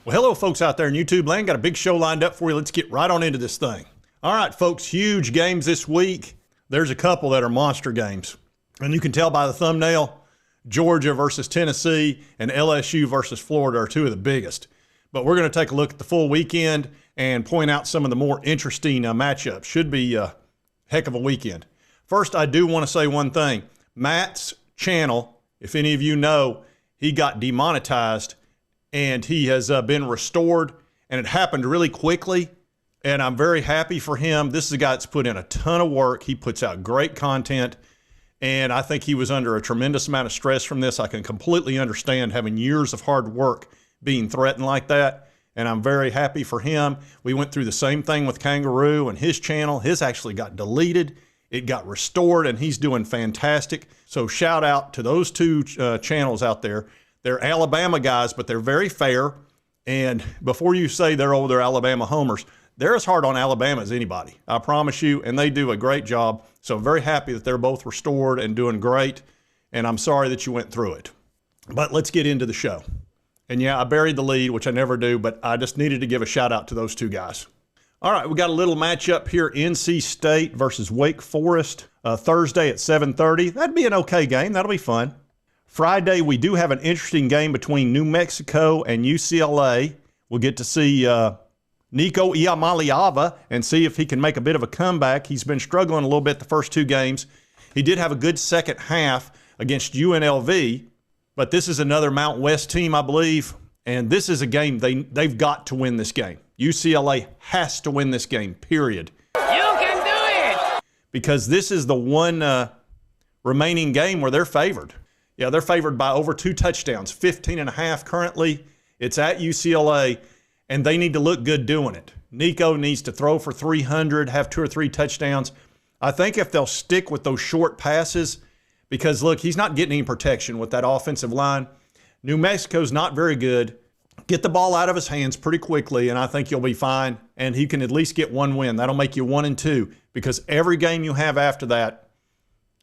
Well, hello, folks out there in YouTube land. Got a big show lined up for you. Let's get right on into this thing. All right, folks, huge games this week. There's a couple that are monster games. And you can tell by the thumbnail, Georgia versus Tennessee and LSU versus Florida are two of the biggest. But we're going to take a look at the full weekend and point out some of the more interesting matchups. Should be a heck of a weekend. First, I do want to say one thing. Matt's channel, if any of you know, he got demonetized and he has been restored, and it happened really quickly, and I'm very happy for him. This is a guy that's put in a ton of work. He puts out great content, and I think he was under a tremendous amount of stress from this. I can completely understand having years of hard work being threatened like that, and I'm very happy for him. We went through the same thing with Kangaroo and his channel. His actually got deleted. It got restored, and he's doing fantastic. So shout out to those two channels out there. They're Alabama guys, but they're very fair. And before you say they're Alabama homers, they're as hard on Alabama as anybody. I promise you, and they do a great job. So I'm very happy that they're both restored and doing great. And I'm sorry that you went through it. But let's get into the show. And yeah, I buried the lead, which I never do, but I just needed to give a shout out to those two guys. All right, we got a little matchup here, NC State versus Wake Forest, Thursday at 7:30. That'd be an okay game. That'll be fun. Friday, we do have an interesting game between New Mexico and UCLA. We'll get to see Nico Iamaleava and see if he can make a bit of a comeback. He's been struggling a little bit the first two games. He did have a good second half against UNLV, but this is another Mountain West team, I believe, and this is a game they've got to win this game. UCLA has to win this game, period. You can do it! Because this is the one remaining game where they're favored. Yeah, they're favored by over 2 touchdowns, 15.5 currently. It's at UCLA, and they need to look good doing it. Nico needs to throw for 300, have 2 or 3 touchdowns. I think if they'll stick with those short passes, because, look, he's not getting any protection with that offensive line. New Mexico's not very good. Get the ball out of his hands pretty quickly, and I think you'll be fine, and he can at least get one win. That'll make you 1-2, because every game you have after that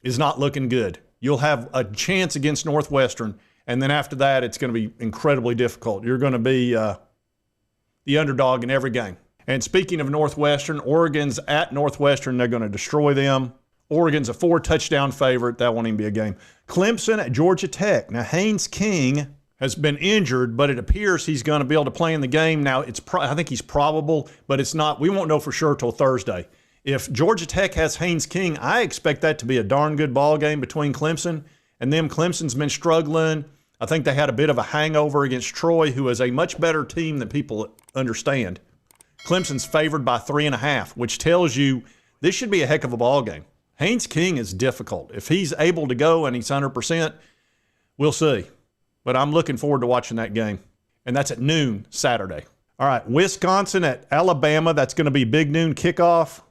is not looking good. You'll have a chance against Northwestern, and then after that, it's going to be incredibly difficult. You're going to be the underdog in every game. And speaking of Northwestern, Oregon's at Northwestern. They're going to destroy them. Oregon's a 4-touchdown favorite. That won't even be a game. Clemson at Georgia Tech. Now, Haynes King has been injured, but it appears he's going to be able to play in the game. Now, I think he's probable, but it's not. We won't know for sure till Thursday. If Georgia Tech has Haynes King, I expect that to be a darn good ball game between Clemson and them. Clemson's been struggling. I think they had a bit of a hangover against Troy, who is a much better team than people understand. Clemson's favored by 3.5, which tells you this should be a heck of a ball game. Haynes King is difficult. If he's able to go and he's 100%, we'll see. But I'm looking forward to watching that game. And that's at noon Saturday. All right, Wisconsin at Alabama. That's going to be big noon kickoff.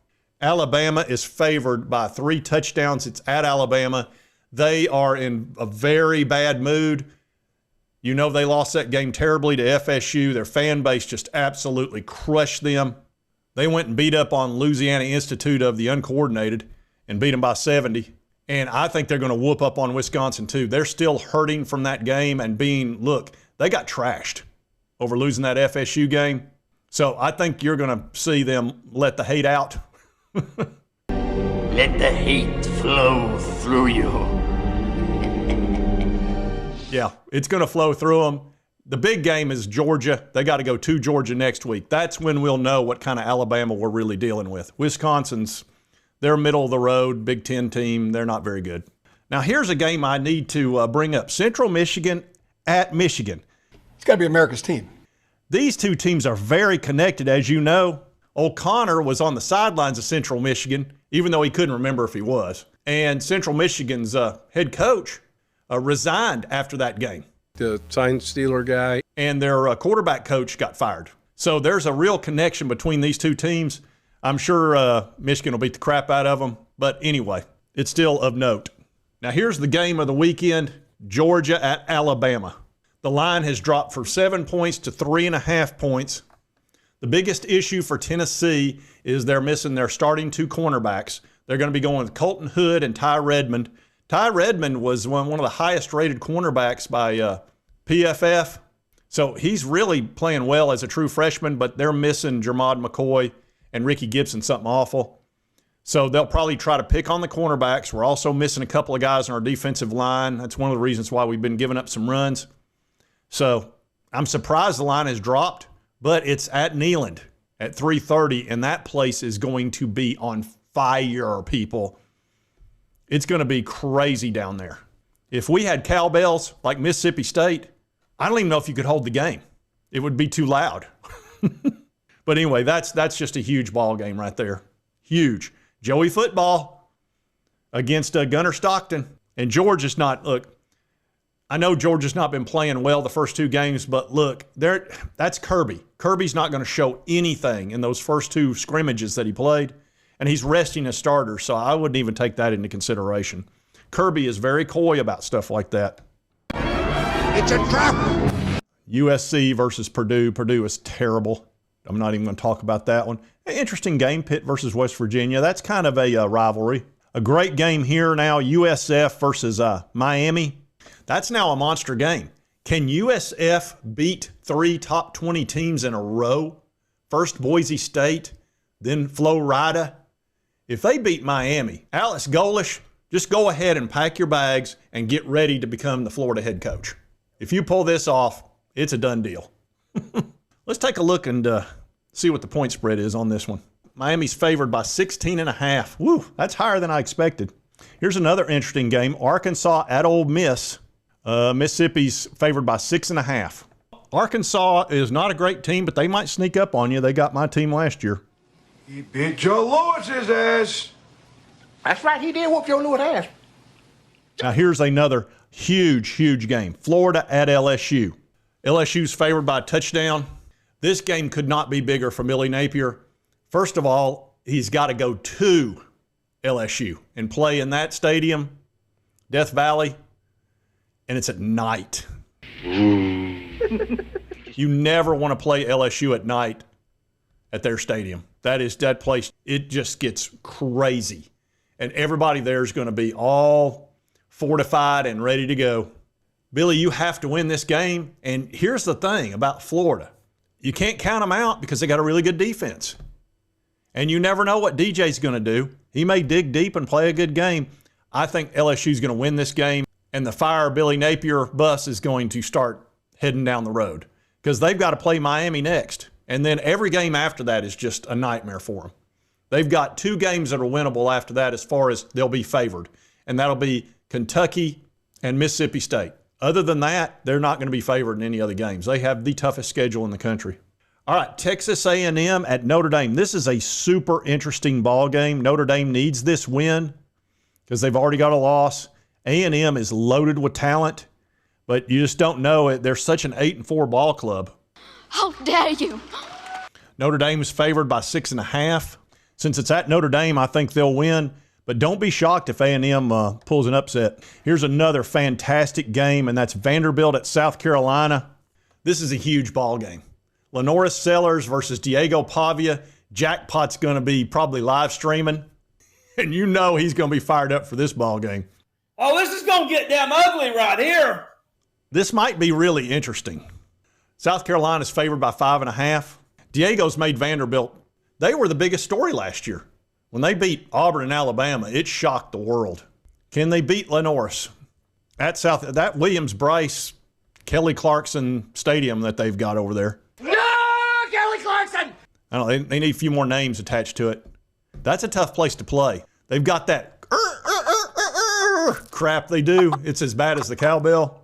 Alabama is favored by 3 touchdowns. It's at Alabama. They are in a very bad mood. You know they lost that game terribly to FSU. Their fan base just absolutely crushed them. They went and beat up on Louisiana Institute of the Uncoordinated and beat them by 70. And I think they're going to whoop up on Wisconsin too. They're still hurting from that game and look, they got trashed over losing that FSU game. So I think you're going to see them let the hate out. Let the hate flow through you. Yeah, it's going to flow through them. The big game is Georgia. They got to go to Georgia next week. That's when we'll know what kind of Alabama we're really dealing with. Wisconsin's, they're middle of the road, Big Ten team. They're not very good. Now, here's a game I need to bring up. Central Michigan at Michigan. It's got to be America's team. These two teams are very connected, as you know. O'Connor was on the sidelines of Central Michigan, even though he couldn't remember if he was. And Central Michigan's head coach resigned after that game. The sign stealer guy. And their quarterback coach got fired. So there's a real connection between these two teams. I'm sure Michigan will beat the crap out of them. But anyway, it's still of note. Now here's the game of the weekend, Georgia at Alabama. The line has dropped from 7 points to 3.5 points. The biggest issue for Tennessee is they're missing their starting 2 cornerbacks. They're going to be going with Colton Hood and Ty Redmond. Ty Redmond was one of the highest rated cornerbacks by PFF. So he's really playing well as a true freshman, but they're missing Jermod McCoy and Ricky Gibson, something awful. So they'll probably try to pick on the cornerbacks. We're also missing a couple of guys on our defensive line. That's one of the reasons why we've been giving up some runs. So I'm surprised the line has dropped, but it's at Neyland at 3:30, and that place is going to be on fire, people. It's going to be crazy down there. If we had cowbells like Mississippi State, I don't even know if you could hold the game. It would be too loud. But anyway, that's just a huge ball game right there. Huge. Joey football against Gunner Stockton. And Georgia's not, look, I know Georgia's not been playing well the first two games, but look, that's Kirby. Kirby's not going to show anything in those first two scrimmages that he played, and he's resting his starters, so I wouldn't even take that into consideration. Kirby is very coy about stuff like that. It's a trap. USC versus Purdue. Purdue is terrible. I'm not even going to talk about that one. Interesting game, Pitt versus West Virginia. That's kind of a rivalry. A great game here now, USF versus Miami. That's now a monster game. Can USF beat 3 top 20 teams in a row? First Boise State, then Florida. If they beat Miami, Alex Golish, just go ahead and pack your bags and get ready to become the Florida head coach. If you pull this off, it's a done deal. Let's take a look and see what the point spread is on this one. Miami's favored by 16.5. Woo, that's higher than I expected. Here's another interesting game. Arkansas at Ole Miss. Mississippi's favored by 6.5. Arkansas is not a great team, but they might sneak up on you. They got my team last year. He beat Joe Lewis's ass. That's right, he did whoop your little ass. Now here's another huge game. Florida at LSU. LSU's favored by a touchdown. This game could not be bigger for Billy Napier. First of all, he's got to go to LSU and play in that stadium, Death Valley, and it's at night. You never want to play LSU at night at their stadium. That place, it just gets crazy. And everybody there is going to be all fortified and ready to go. Billy, you have to win this game. And here's the thing about Florida. You can't count them out because they got a really good defense. And you never know what DJ's going to do. He may dig deep and play a good game. I think LSU's going to win this game, and the Fire Billy Napier bus is going to start heading down the road because they've got to play Miami next. And then every game after that is just a nightmare for them. They've got 2 games that are winnable after that as far as they'll be favored, and that'll be Kentucky and Mississippi State. Other than that, they're not going to be favored in any other games. They have the toughest schedule in the country. All right, Texas A&M at Notre Dame. This is a super interesting ball game. Notre Dame needs this win because they've already got a loss. A&M is loaded with talent, but you just don't know it. They're such an 8-4 ball club. How dare you? Notre Dame is favored by 6.5. Since it's at Notre Dame, I think they'll win. But don't be shocked if A&M pulls an upset. Here's another fantastic game, and that's Vanderbilt at South Carolina. This is a huge ball game. Lenoris Sellers versus Diego Pavia. Jackpot's going to be probably live streaming, and you know he's going to be fired up for this ball game. Oh, this is going to get damn ugly right here. This might be really interesting. South Carolina's favored by 5.5. Diego's made Vanderbilt. They were the biggest story last year. When they beat Auburn and Alabama, it shocked the world. Can they beat Lenoris? That Williams-Brice, Kelly Clarkson Stadium that they've got over there. No, Kelly Clarkson! I don't know, they need a few more names attached to it. That's a tough place to play. They've got that crap they do. It's as bad as the cowbell.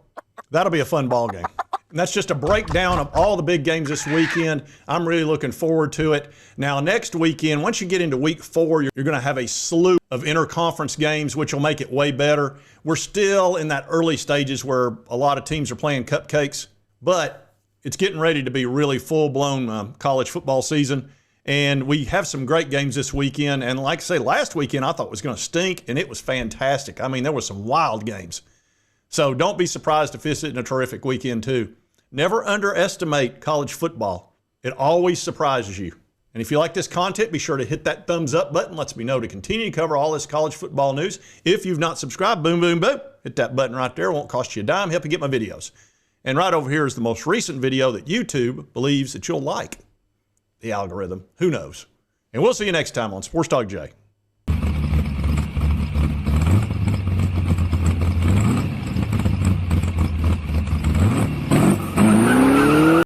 That'll be a fun ball game. And that's just a breakdown of all the big games this weekend. I'm really looking forward to it. Now, next weekend, once you get into week 4, you're going to have a slew of interconference games, which will make it way better. We're still in that early stages where a lot of teams are playing cupcakes, but it's getting ready to be really full-blown college football season. And we have some great games this weekend. And like I say, last weekend I thought was going to stink, and it was fantastic. I mean, there were some wild games. So don't be surprised if this isn't a terrific weekend too. Never underestimate college football. It always surprises you. And if you like this content, be sure to hit that thumbs up button. Lets me know to continue to cover all this college football news. If you've not subscribed, boom, boom, boom. Hit that button right there. It won't cost you a dime. Help you get my videos. And right over here is the most recent video that YouTube believes that you'll like. The algorithm. Who knows? And we'll see you next time on Sports Talk Jay.